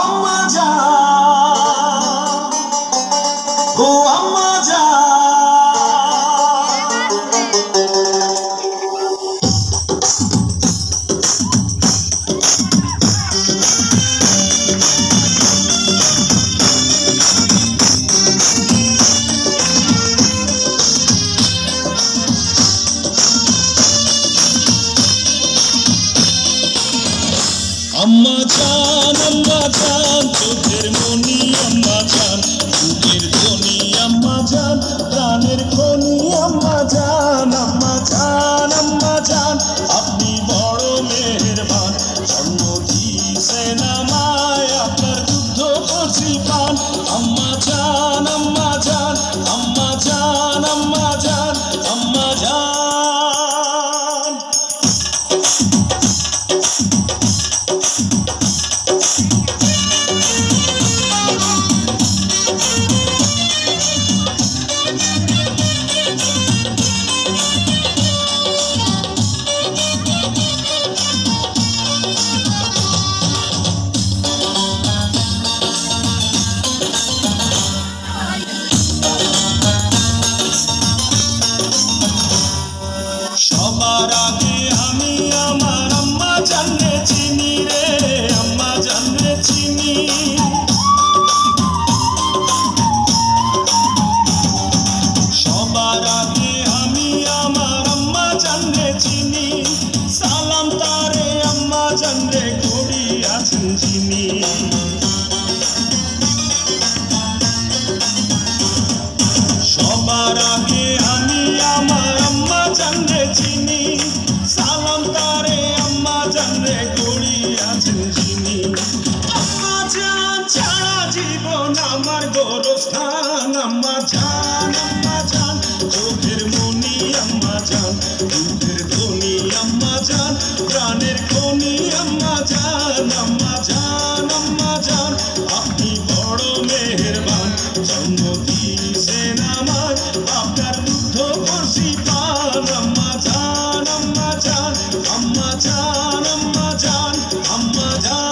আম্মা জান, ও আম্মা জান, আম্মা জান চোখের মনি আম্মা জান, বুকের ধ্বনি আম্মা জান, প্রাণের খনি আম্মা জান, আম্মা জান, আম্মা জান, আপনি বড় মেহেরবান, জন্ম দিয়েছেন আমায়, আপনার দুগ্ধ কচি পান, আম্মা জান, আম্মা জান, আম্মা জান, আম্মা জান, আম্মা জান। সবার আগে আমি আমার আম্মা জানলে চিনি রে, আম্মা জানলে চিনি, সবার আগে আমি আমার আম্মা জানলে চিনি, সালাম তারে আম্মা জানলে করি আছেন চিনি, সবার আগে আমি আমার আম্মা জানলে চিনি, সালাম তারে আম্মা জানলে করি আছেন চিনি, আম্মা জান ছাড়া জীবন আমার গোরস্থান, আম্মা জান, আম্মা জান, চোখের মনি আম্মা জান, দুধের ধ্বনি আম্মা জান, প্রাণের খনি আম্মা জান, আম্মা জান, আম্মা জান, আপনি বড় মেহেরবান, জন্ম দিয়েছেন আমায়, আপনার দুগ্ধ কচি পান, আম্মা জান, আম্মা জান, আম্মা জান, আম্মা জান, আম্মা জান।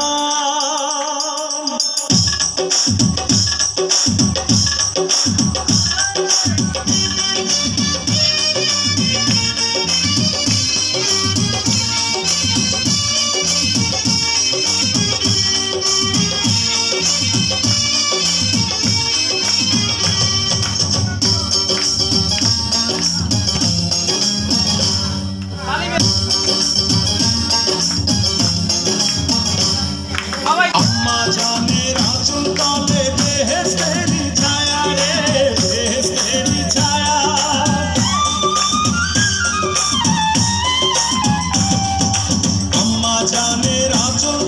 আম্মা জানের আঁচল তলে বেহেশতেরি ছায়া রে, বেহেশতেরি ছায়া, আম্মা জানের আঁচল